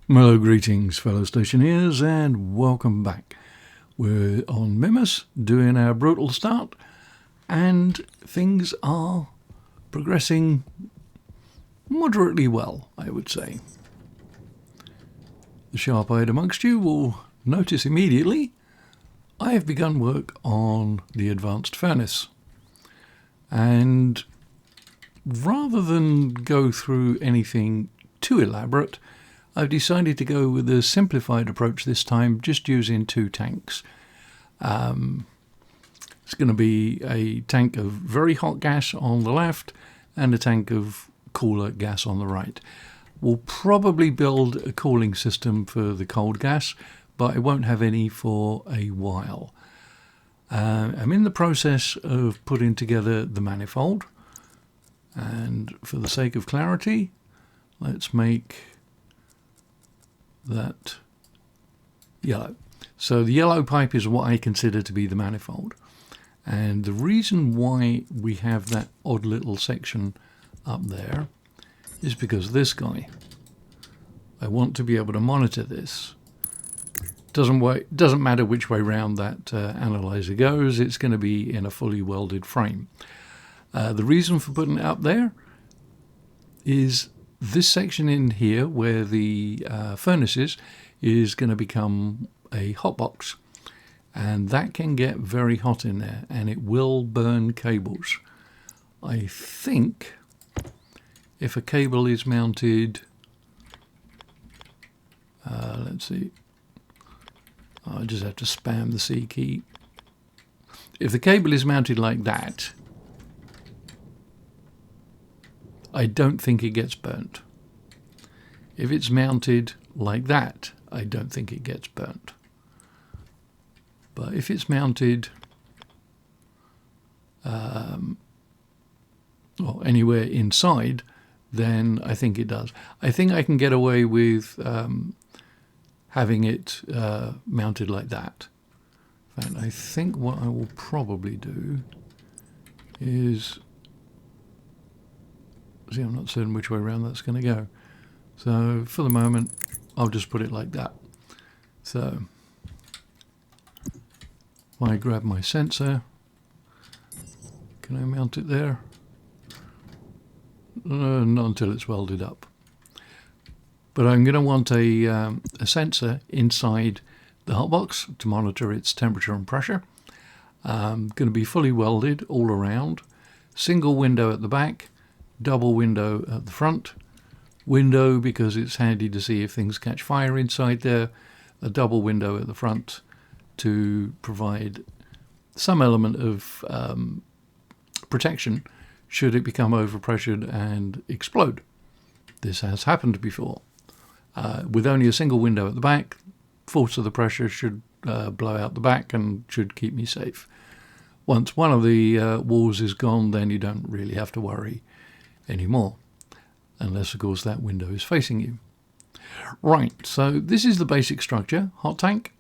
Hello, greetings, fellow stationeers, and welcome back. We're on Mimas doing our brutal start, and things are progressing moderately well, I would say. The sharp-eyed amongst you will notice immediately I have begun work on the advanced furnace, and rather than go through anything too elaborate, I've decided to go with a simplified approach this time, just using two tanks. It's going to be a tank of very hot gas on the left and a tank of cooler gas on the right. We'll probably build a cooling system for the cold gas, but I won't have any for a while. I'm in the process of putting together the manifold, and for the sake of clarity, let's make that yellow. So the yellow pipe is what I consider to be the manifold, and the reason why we have that odd little section up there is because this guy, I want to be able to monitor this. Doesn't matter which way round that analyzer goes, it's going to be in a fully welded frame. The reason for putting it up there is this section in here where the furnace is going to become a hot box, and that can get very hot in there and it will burn cables. I think if a cable is mounted, let's see, I just have to spam the C key. If the cable is mounted like that, I don't think it gets burnt. If it's mounted like that, I don't think it gets burnt. But if it's mounted anywhere inside, then I think it does. I think I can get away with having it mounted like that. In fact, I think what I will probably do is, see, I'm not certain which way around that's going to go. So for the moment, I'll just put it like that. So if I grab my sensor, can I mount it there? Not until it's welded up. But I'm going to want a sensor inside the hotbox to monitor its temperature and pressure. Going to be fully welded all around. Single window at the back, double window at the front. Window because it's handy to see if things catch fire inside there. A double window at the front to provide some element of protection should it become overpressured and explode. This has happened before. With only a single window at the back, force of the pressure should blow out the back and should keep me safe. Once one of the walls is gone, then you don't really have to worry anymore, unless of course that window is facing you. Right, so this is the basic structure. Hot tank,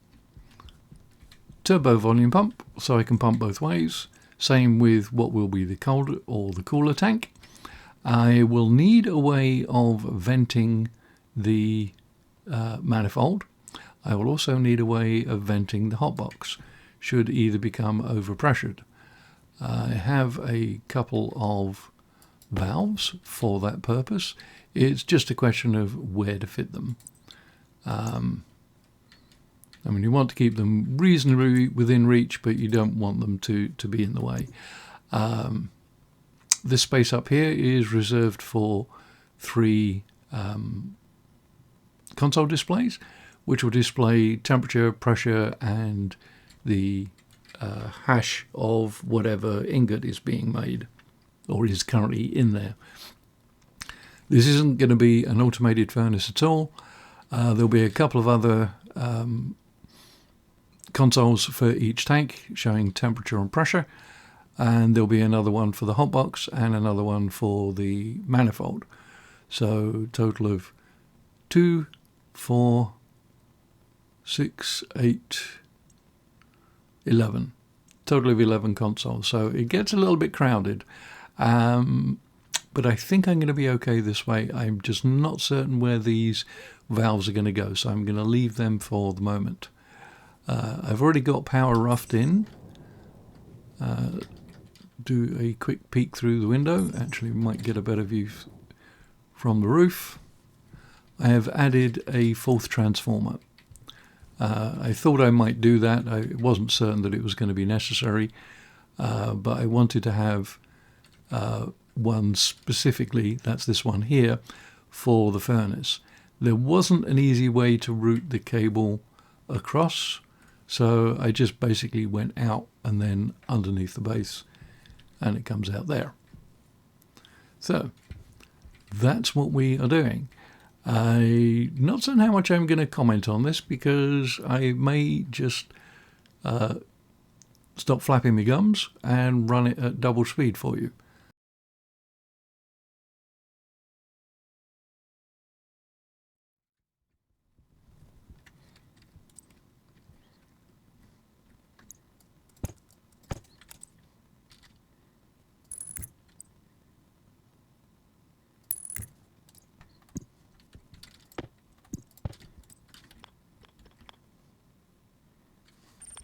turbo volume pump, so I can pump both ways. Same with what will be the cold or the cooler tank. I will need a way of venting the manifold. I will also need a way of venting the hotbox should either become overpressured. I have a couple of valves for that purpose. It's just a question of where to fit them. I mean, you want to keep them reasonably within reach, but you don't want them to be in the way. This space up here is reserved for 3 console displays, which will display temperature, pressure, and the hash of whatever ingot is being made or is currently in there. This isn't going to be an automated furnace at all. There'll be a couple of other consoles for each tank showing temperature and pressure, and there'll be another one for the hotbox and another one for the manifold. So total of 2, 4, 6, 8, 11. Total of 11 consoles. So it gets a little bit crowded. but I think I'm going to be okay this way. I'm just not certain where these valves are going to go, so I'm going to leave them for the moment. I've already got power roughed in. Do a quick peek through the window. Actually, we might get a better view from the roof. I have added a fourth transformer. I thought I might do that. I wasn't certain that it was going to be necessary, but I wanted to have one specifically, that's this one here, for the furnace. There wasn't an easy way to route the cable across, so I just basically went out and then underneath the base, and it comes out there. So that's what we are doing. I'm not certain how much I'm going to comment on this, because I may just stop flapping my gums and run it at double speed for you.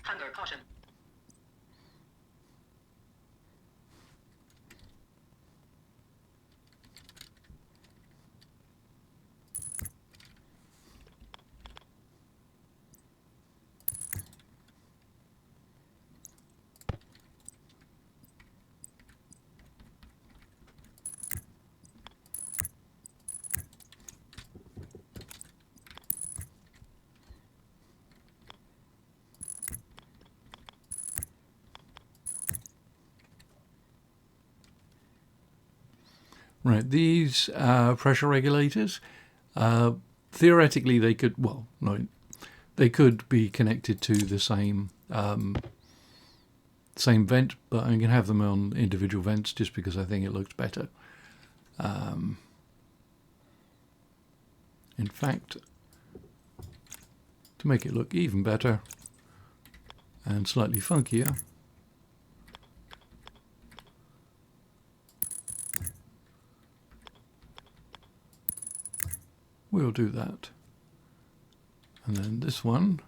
Hunger caution. Right, these pressure regulators, theoretically they could, well, no, they could be connected to the same vent, but I'm going to have them on individual vents just because I think it looks better. In fact, to make it look even better and slightly funkier, we'll do that. And then this one,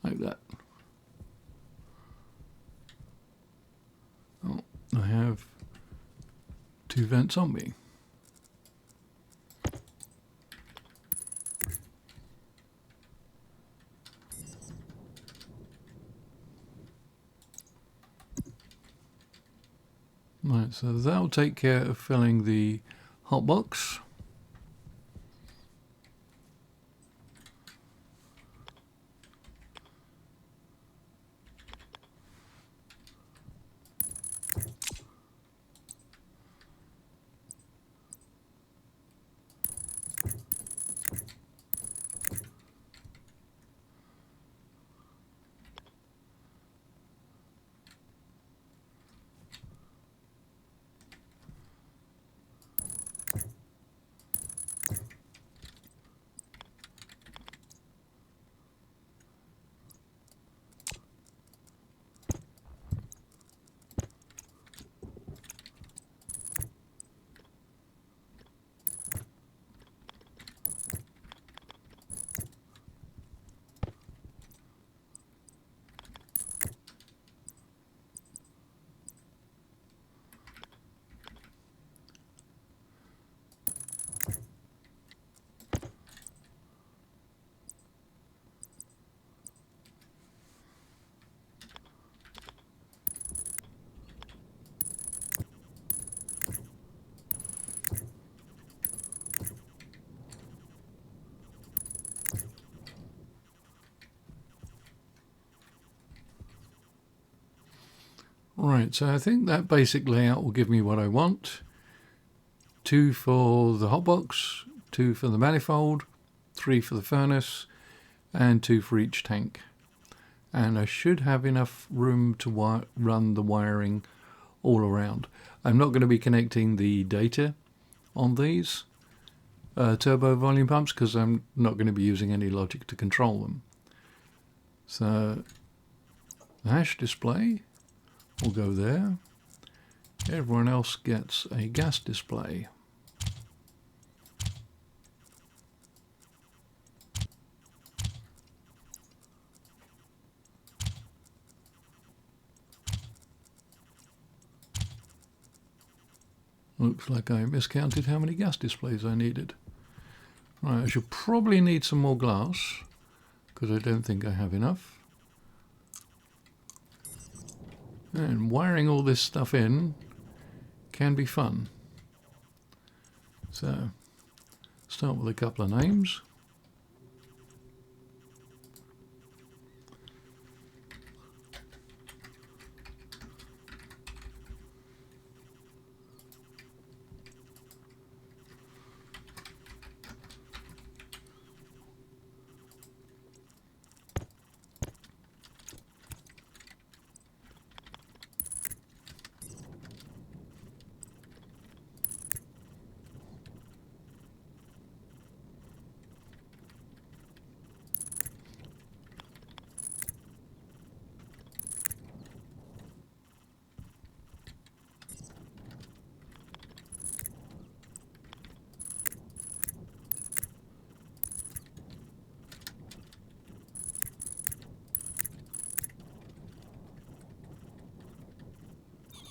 like that. Oh, I have two vents on me. Right, so that'll take care of filling the hot box. Right, so I think that basic layout will give me what I want. 2 for the hotbox, 2 for the manifold, 3 for the furnace, and 2 for each tank. And I should have enough room to run the wiring all around. I'm not going to be connecting the data on these turbo volume pumps because I'm not going to be using any logic to control them. So the hash display will go there. Everyone else gets a gas display. Looks like I miscounted how many gas displays I needed. Right, I should probably need some more glass because I don't think I have enough. And wiring all this stuff in can be fun. So, start with a couple of names.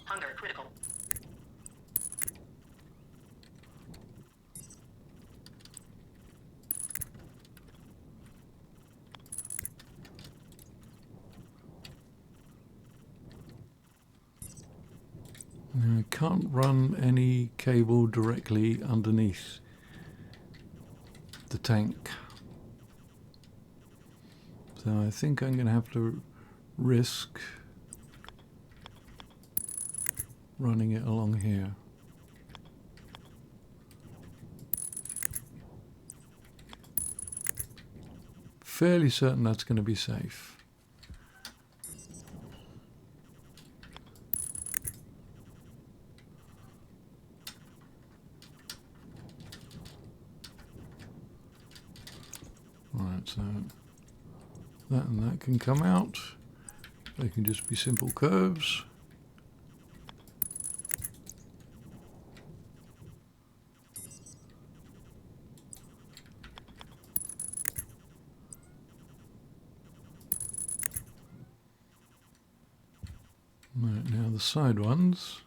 Hunger critical. Now, I can't run any cable directly underneath the tank. So I think I'm going to have to risk running it along here. Fairly certain that's going to be safe. Right, so that and that can come out. They can just be simple curves. Right, now the side ones.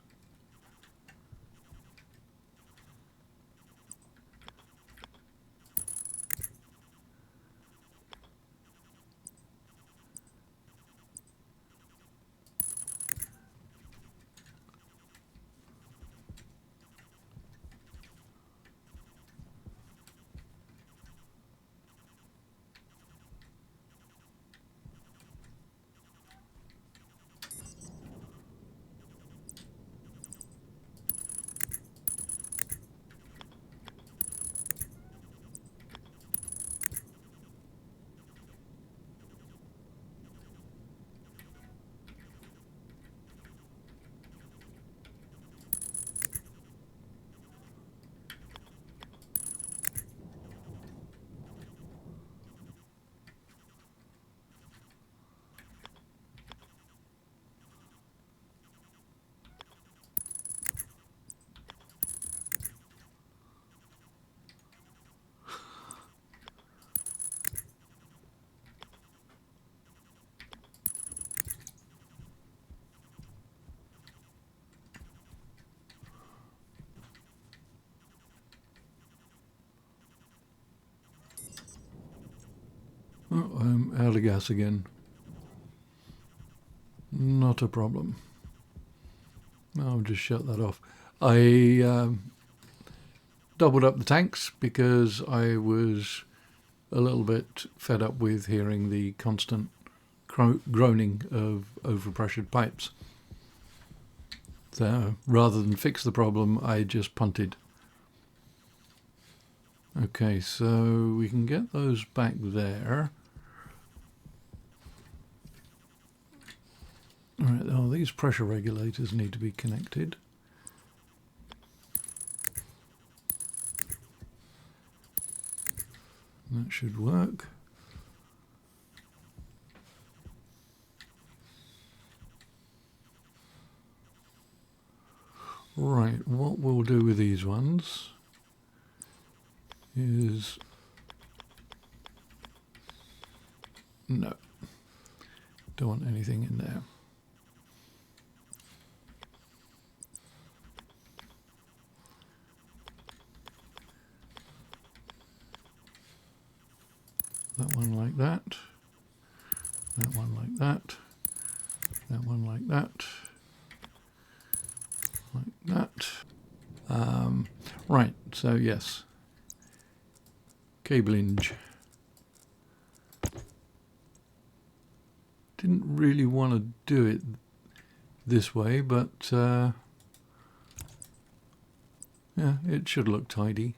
Oh, I'm out of gas again. Not a problem. I'll just shut that off. I doubled up the tanks because I was a little bit fed up with hearing the constant groaning of overpressured pipes. So rather than fix the problem, I just punted. Okay, so we can get those back there. Alright, oh, these pressure regulators need to be connected. That should work. Right, what we'll do with these ones is... No, don't want anything in there. That one like that. That one like that. That one like that. Like that. Right, so yes. Cablinge. Didn't really want to do it this way, but yeah, it should look tidy.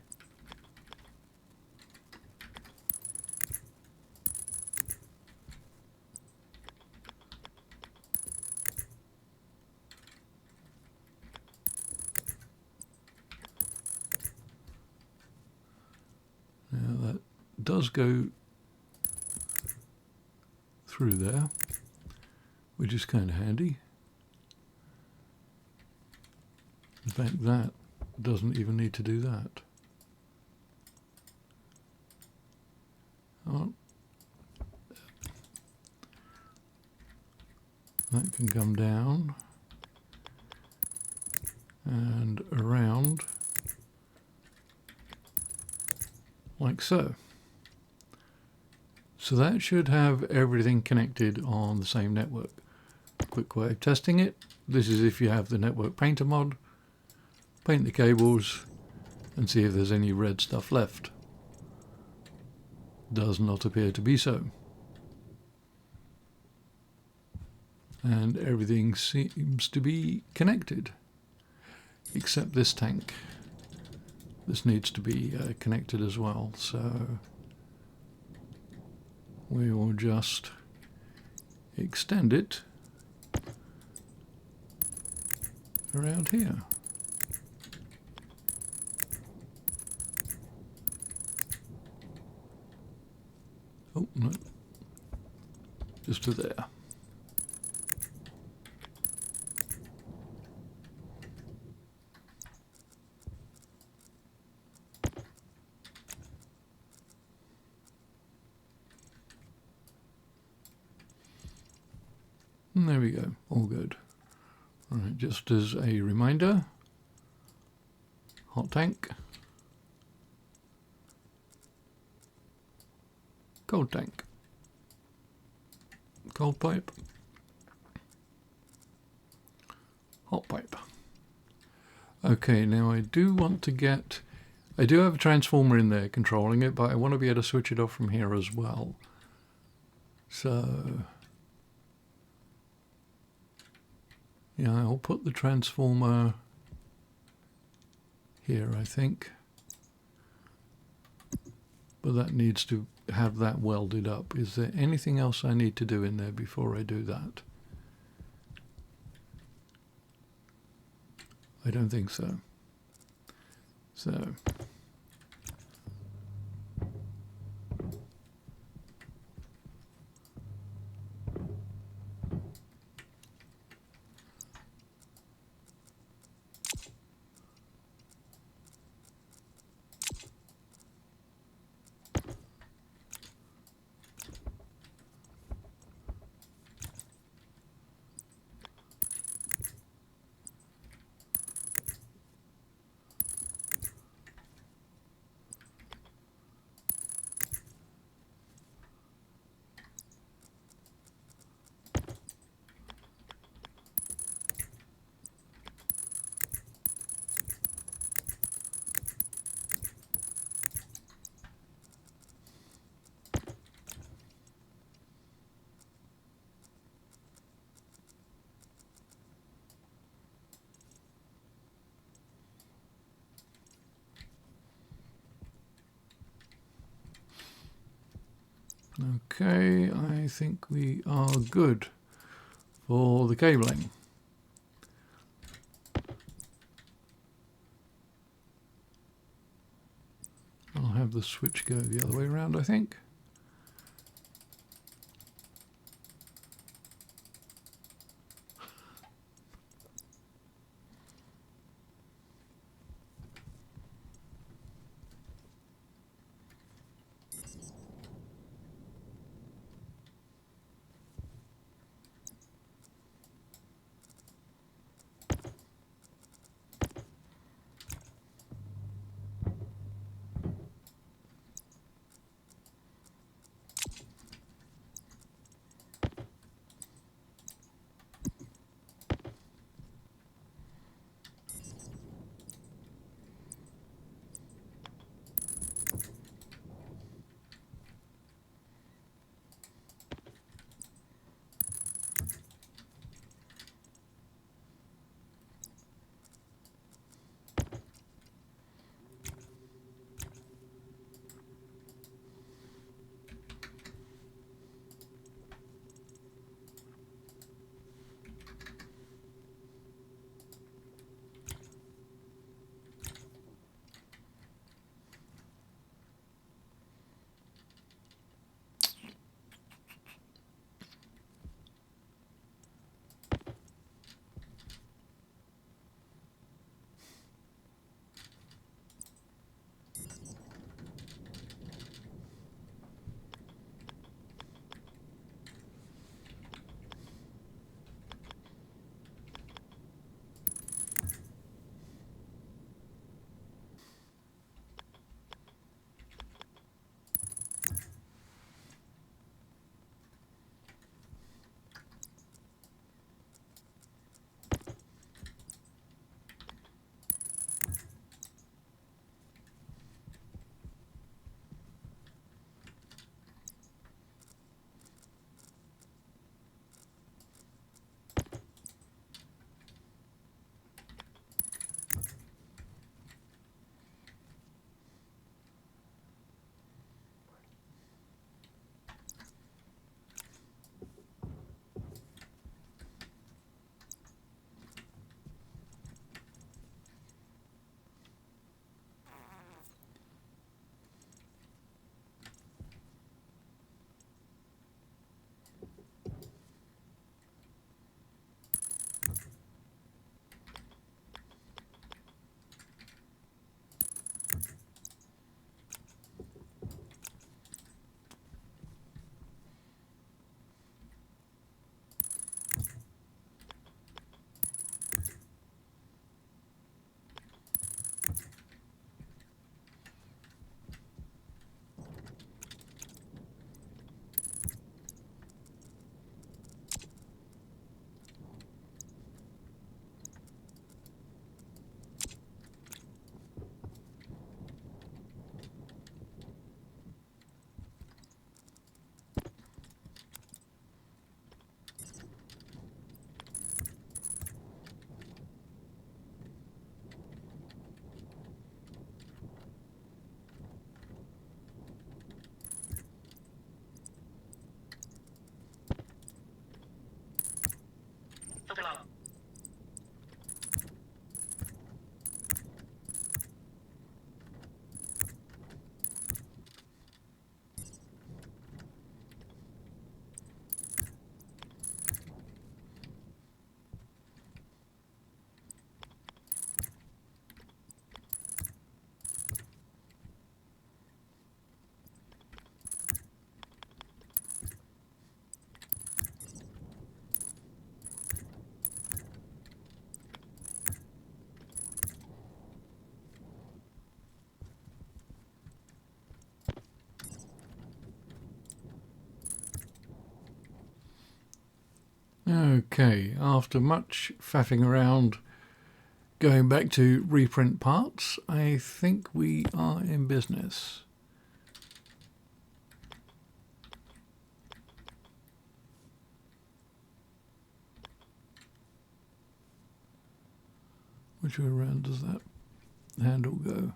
Now that does go through there, which is kind of handy. In fact, that doesn't even need to do that. Oh. That can come down and around like so. So that should have everything connected on the same network. Quick way of testing it. This is if you have the network painter mod. Paint the cables and see if there's any red stuff left. Does not appear to be so. And everything seems to be connected, except this tank. This needs to be connected as well, so we will just extend it around here. Oh, no, just to there. And there we go, all good. All right, just as a reminder, hot tank, cold tank, cold pipe, hot pipe. Okay, now I do want to get, I do have a transformer in there controlling it, but I want to be able to switch it off from here as well. So yeah, I'll put the transformer here, I think. But that needs to have that welded up. Is there anything else I need to do in there before I do that? I don't think so. So okay, I think we are good for the cabling. I'll have the switch go the other way around, I think. Okay, after much faffing around going back to reprint parts, I think we are in business. Which way around does that handle go?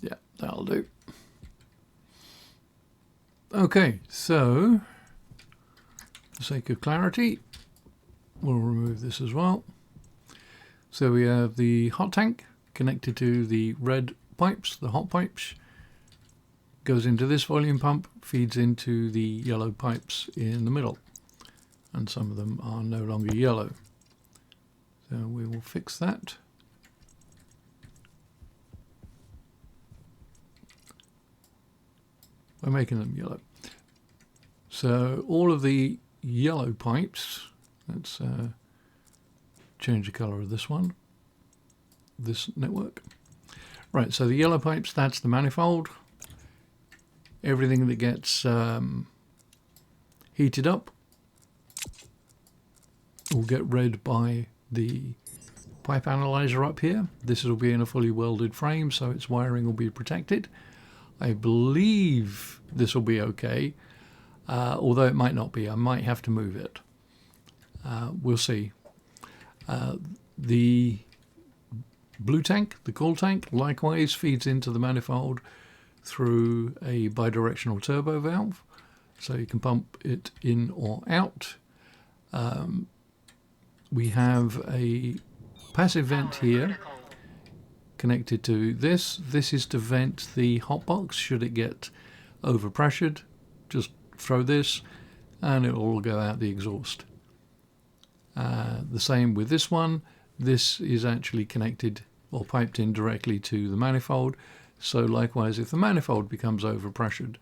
Yeah, that'll do. Okay, so for the sake of clarity, we'll remove this as well. So we have the hot tank connected to the red pipes, the hot pipes, goes into this volume pump, feeds into the yellow pipes in the middle, and some of them are no longer yellow. So we will fix that. By making them yellow. So all of the yellow pipes, let's change the color of this one, this network. Right, so the yellow pipes, that's the manifold. Everything that gets heated up will get read by the pipe analyzer up here. This will be in a fully welded frame, so its wiring will be protected. I believe this will be okay, although it might not be. I might have to move it. We'll see. The blue tank, the cool tank, likewise feeds into the manifold through a bidirectional turbo valve, so you can pump it in or out. We have a passive vent here connected to this. This is to vent the hotbox should it get overpressured. Just throw this and it will all go out the exhaust. The same with this one. This is actually connected or piped in directly to the manifold. So likewise, if the manifold becomes overpressured,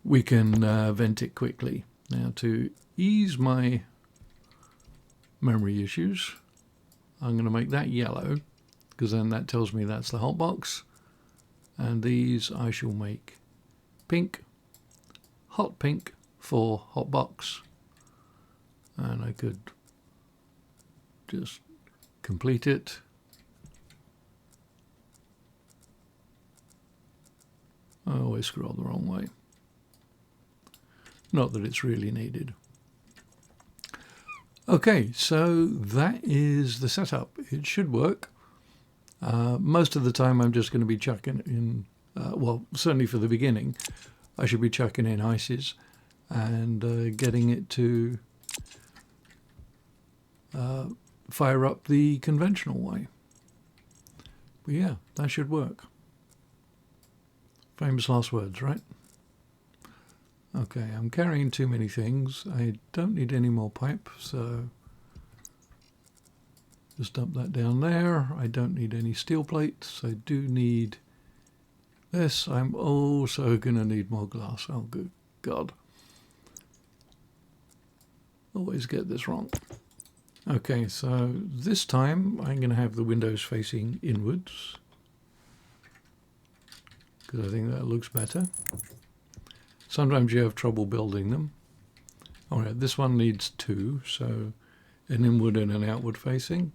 we can vent it quickly. Now, to ease my memory issues, I'm going to make that yellow, because then that tells me that's the hot box. And these I shall make pink, hot pink for hot box. And I could just complete it. I always scroll the wrong way. Not that it's really needed. Okay, so that is the setup. It should work. Most of the time I'm just going to be chucking in, well, certainly for the beginning, I should be chucking in ices and getting it to fire up the conventional way. But yeah, that should work. Famous last words, right? Okay, I'm carrying too many things. I don't need any more pipe, so just dump that down there. I don't need any steel plates. I do need this. I'm also going to need more glass. Oh, good God. Always get this wrong. Okay, so this time I'm going to have the windows facing inwards, because I think that looks better. Sometimes you have trouble building them. All right, this one needs two, so an inward and an outward facing.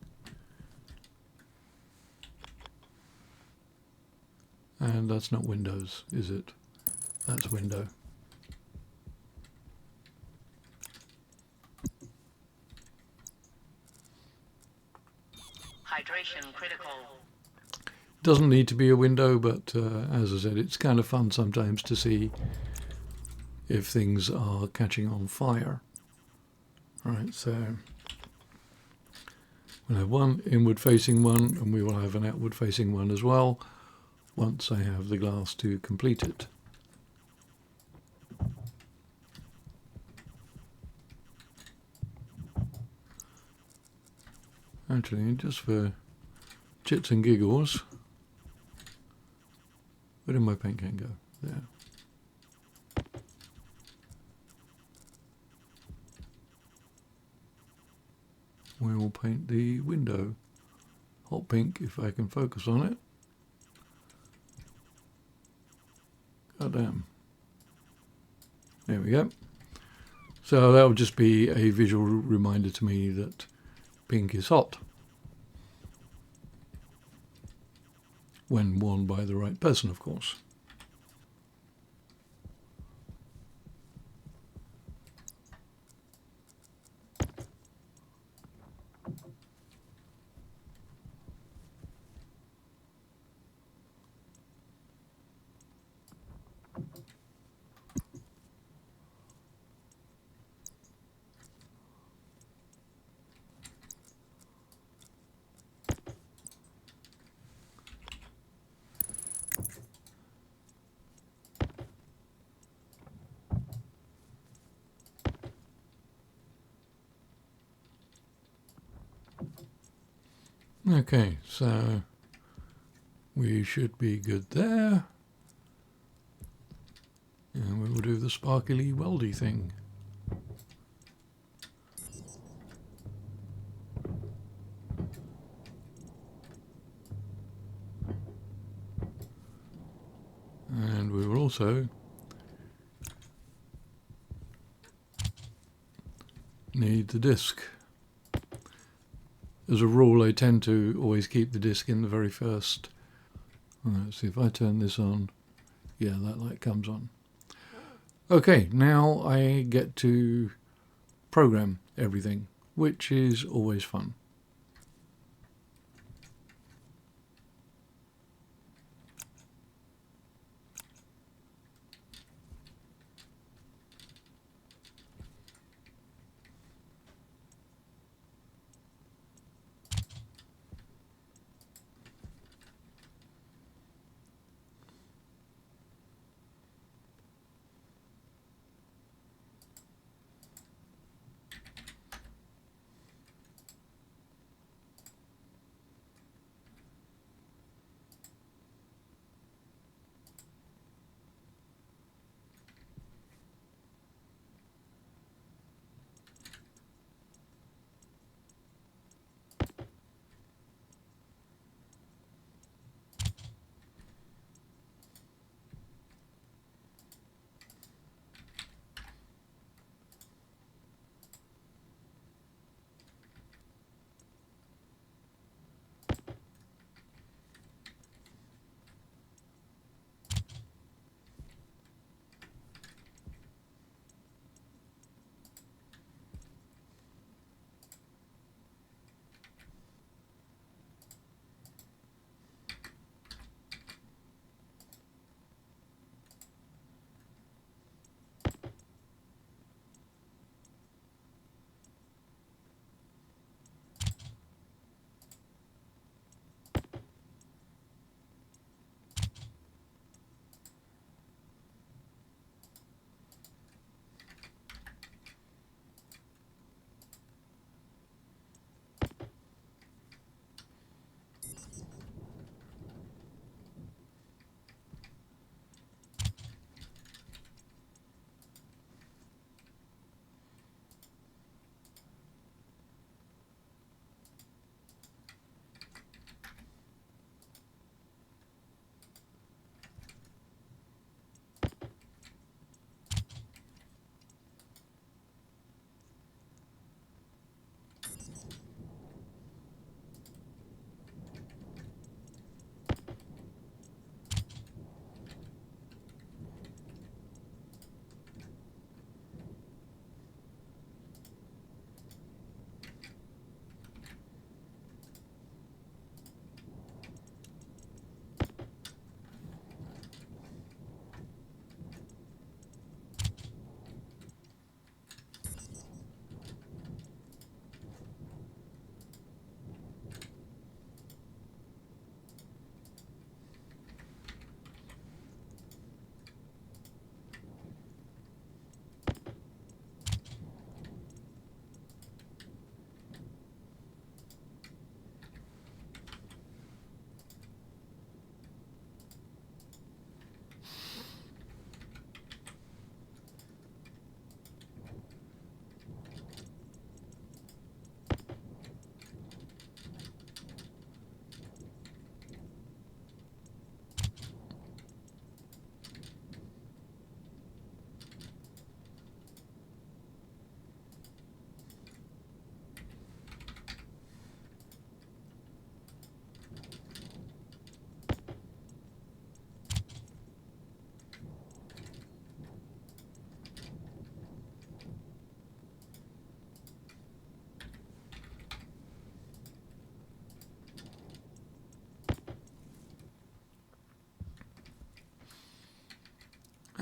And that's not windows, is it? That's window. Hydration critical. Doesn't need to be a window, but as I said, it's kind of fun sometimes to see if things are catching on fire. All right, so we'll have one inward facing one, and we will have an outward facing one as well, once I have the glass to complete it. Actually, just for chits and giggles, where did my paint can go? There. We will paint the window hot pink if I can focus on it. God damn. There we go. So that would just be a visual reminder to me that pink is hot when worn by the right person, of course. Okay, so we should be good there. And we will do the sparkly weldy thing. And we will also need the disc. As a rule, I tend to always keep the disc in the very first. Let's see if I turn this on. Yeah, that light comes on. Okay, now I get to program everything, which is always fun.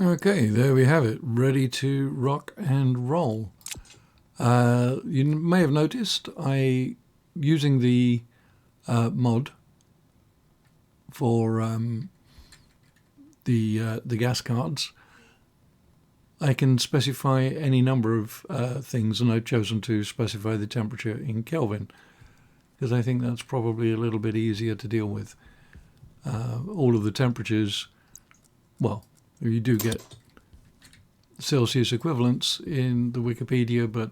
Okay, there we have it, ready to rock and roll. You may have noticed using the mod for the gas cards, I can specify any number of things, and I've chosen to specify the temperature in Kelvin because I think that's probably a little bit easier to deal with. All of the temperatures, well, you do get Celsius equivalents in the Wikipedia, but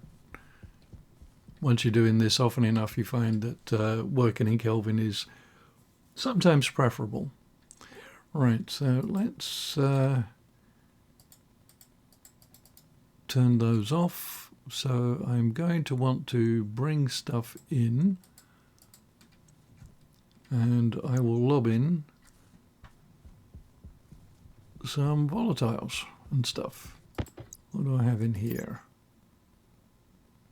once you're doing this often enough, you find that working in Kelvin is sometimes preferable. Right, so let's turn those off. So I'm going to want to bring stuff in, and I will lob in some volatiles and stuff. What do I have in here?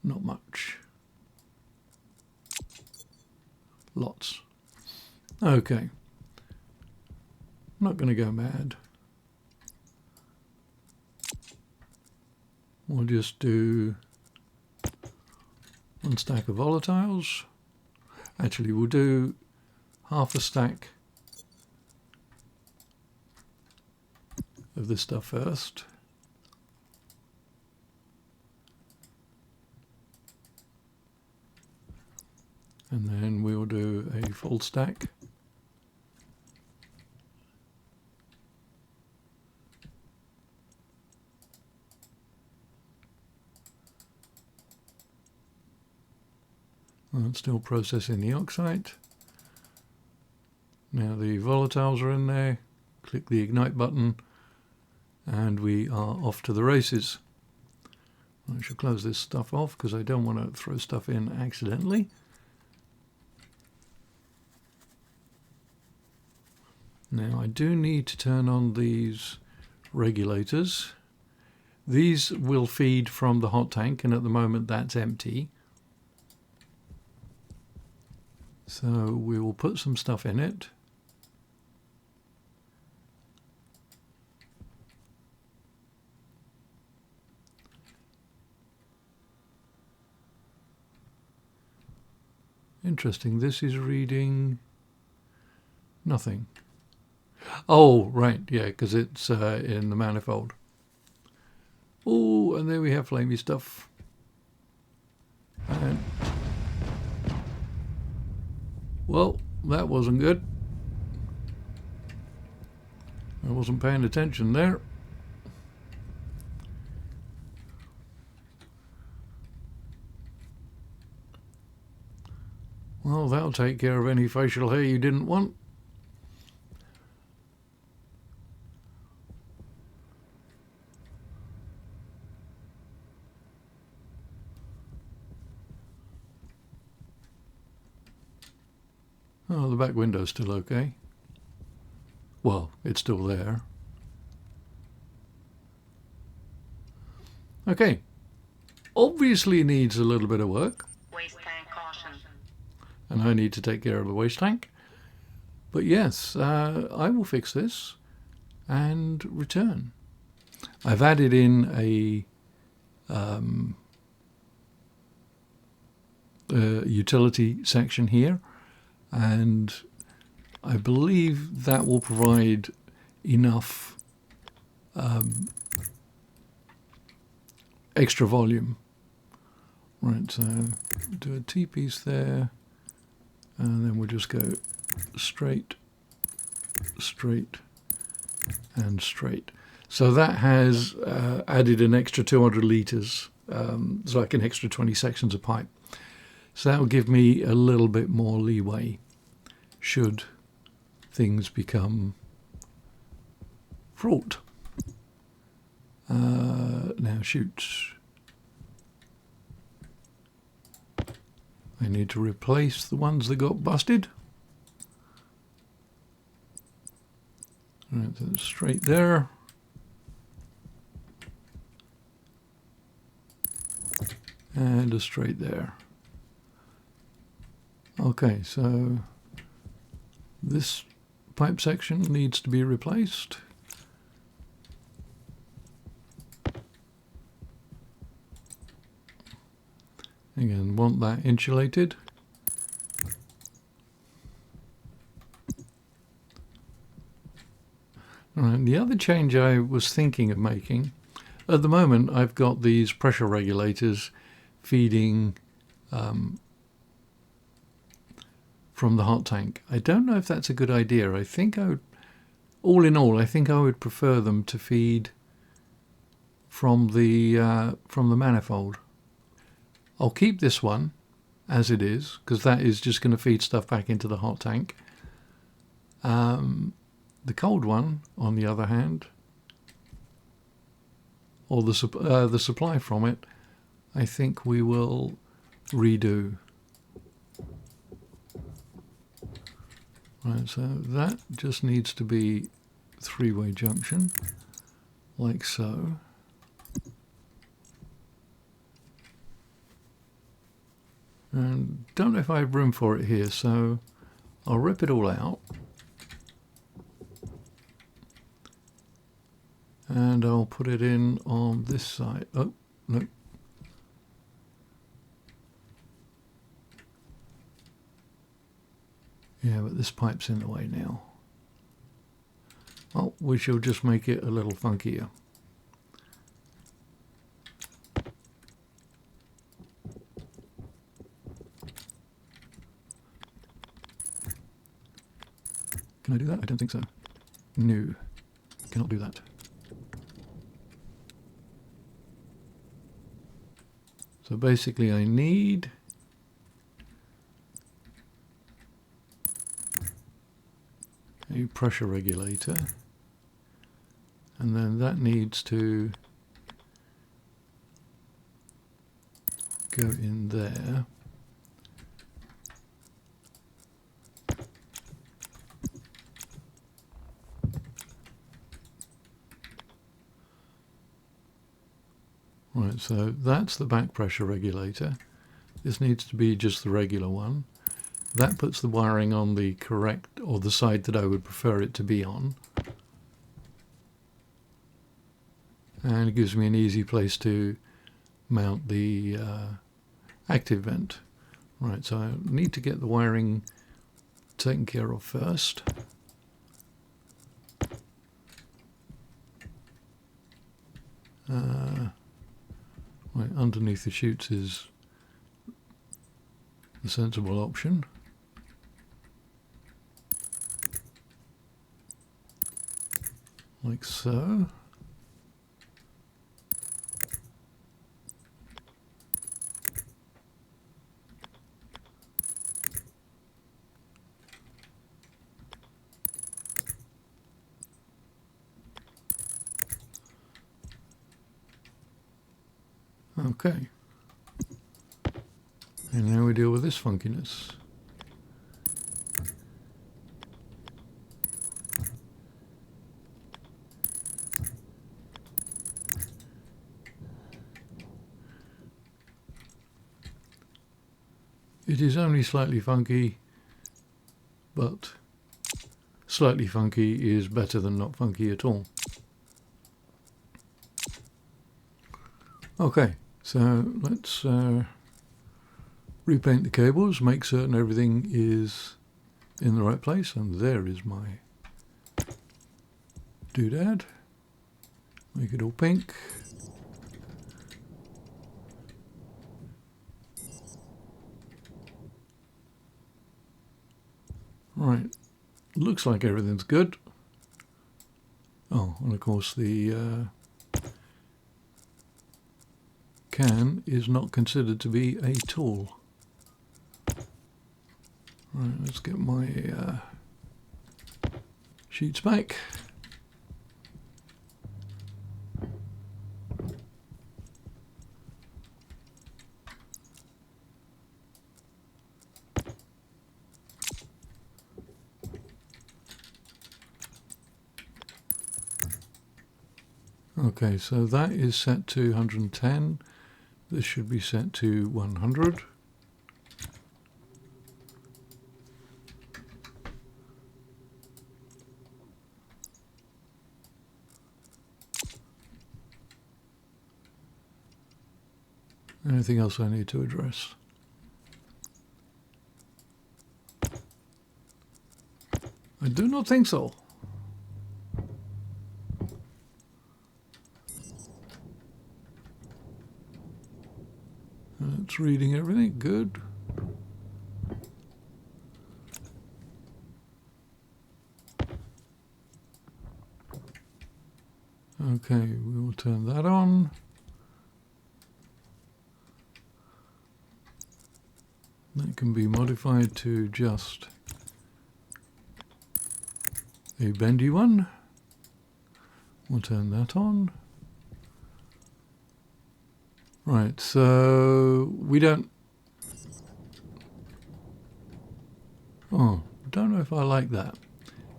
Not much. Lots. Okay. Not going to go mad. We'll just do one stack of volatiles. Actually, we'll do half a stack of this stuff first. And then we'll do a full stack. Well, it's still processing the oxide. Now the volatiles are in there. Click the ignite button and we are off to the races. I should close this stuff off because I don't want to throw stuff in accidentally. Now I do need to turn on these regulators. These will feed from the hot tank, and at the moment that's empty. So we will put some stuff in it. Interesting, this is reading nothing. Oh, right, yeah, because it's in the manifold. Oh, and there we have flamey stuff. And well, that wasn't good. I wasn't paying attention there. Well, that'll take care of any facial hair you didn't want. Oh, the back window's still okay. Well, it's still there. Okay. Obviously needs a little bit of work. Waste tank caution. And I need to take care of the waste tank. But yes, I will fix this and return. I've added in a utility section here, and I believe that will provide enough extra volume. Right, so do a T-piece there, and then we'll just go straight, straight, and straight. So that has added an extra 200 litres, it's like an extra 20 sections of pipe. So that will give me a little bit more leeway should things become fraught. Now shoots. I need to replace the ones that got busted. Right, so straight there. And a straight there. Okay, so this pipe section needs to be replaced. Again, want that insulated. Alright, the other change I was thinking of making, at the moment I've got these pressure regulators feeding from the hot tank. I don't know if that's a good idea. I think I would, all in all, I think I would prefer them to feed from the manifold. I'll keep this one as it is, because that is just going to feed stuff back into the hot tank. The cold one, on the other hand, or the supply from it, I think we will redo. Right, so that just needs to be three-way junction, like so. And don't know if I have room for it here, so I'll rip it all out. And I'll put it in on this side. Oh, no. Yeah, but this pipe's in the way now. Well, we shall just make it a little funkier. Can I do that? I don't think so. No, cannot do that. So basically I need a pressure regulator, and then that needs to go in there. Right, so that's the back pressure regulator. This needs to be just the regular one. That puts the wiring on the correct, or the side that I would prefer it to be on. And it gives me an easy place to mount the active vent. Right, so I need to get the wiring taken care of first. Right, underneath the chutes is the sensible option. Like so. Okay. And now we deal with this funkiness. It is only slightly funky, but slightly funky is better than not funky at all. Okay, so let's repaint the cables, make certain everything is in the right place, and there is my doodad. Make it all pink. Right, looks like everything's good. Oh, and of course the can is not considered to be a tool. Right, let's get my sheets back. Okay, so that is set to 110. This should be set to 100. Anything else I need to address? I do not think so. It's reading everything. Good. Okay, we will turn that on. That can be modified to just a bendy one. We'll turn that on. Right, so we don't... Oh, don't know if I like that.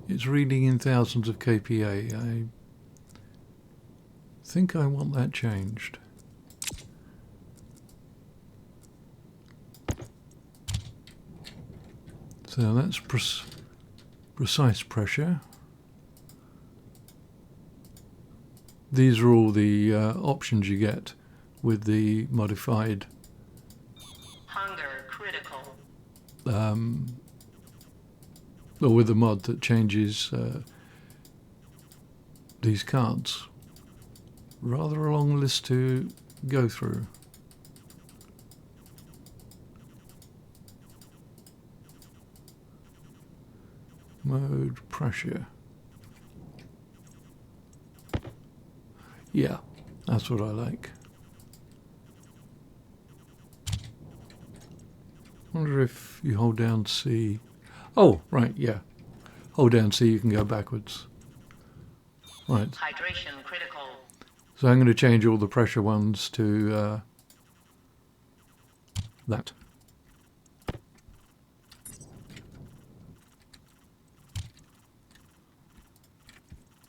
It's reading in thousands of kPa. I think I want that changed. So that's precise pressure. These are all the options you get with the modified Hunger critical. or with the mod that changes these cards. Rather a long list to go through. Mode pressure. Yeah, that's what I like. Wonder if you hold down C. Oh, right, yeah. Hold down C, you can go backwards. Right. Hydration critical. So I'm going to change all the pressure ones to that.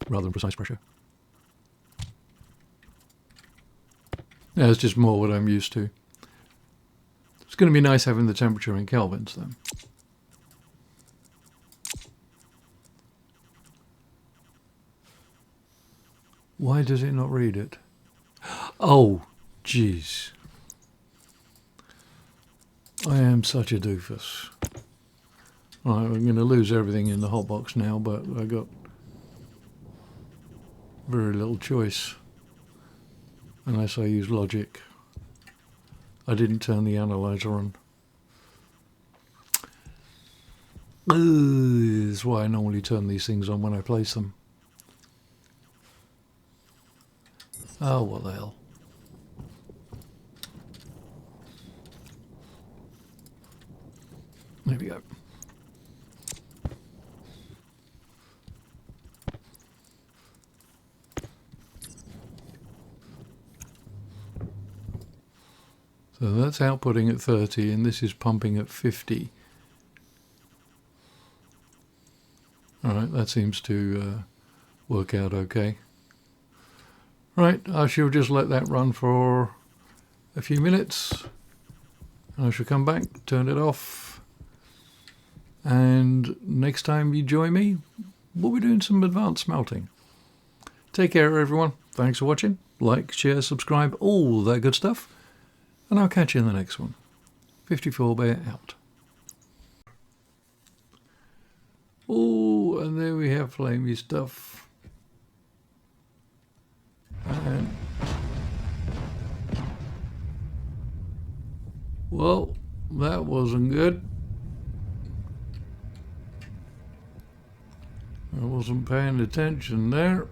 Rather than precise pressure. Yeah, it's just more what I'm used to. It's going to be nice having the temperature in kelvins then. Why does it not read it? Oh, jeez. I am such a doofus. Right, I'm going to lose everything in the hotbox now, but I got very little choice unless I use logic. I didn't turn the analyzer on. This is why I normally turn these things on when I place them. Oh, what the hell. There we go. So that's outputting at 30 and this is pumping at 50. Alright, that seems to work out okay. Right, I shall just let that run for a few minutes. I shall come back, turn it off, and next time you join me, we'll be doing some advanced smelting. Take care everyone, thanks for watching, like, share, subscribe, all that good stuff, and I'll catch you in the next one. 54 Bear out. Oh, and there we have flamey stuff. And well, that wasn't good. I wasn't paying attention there.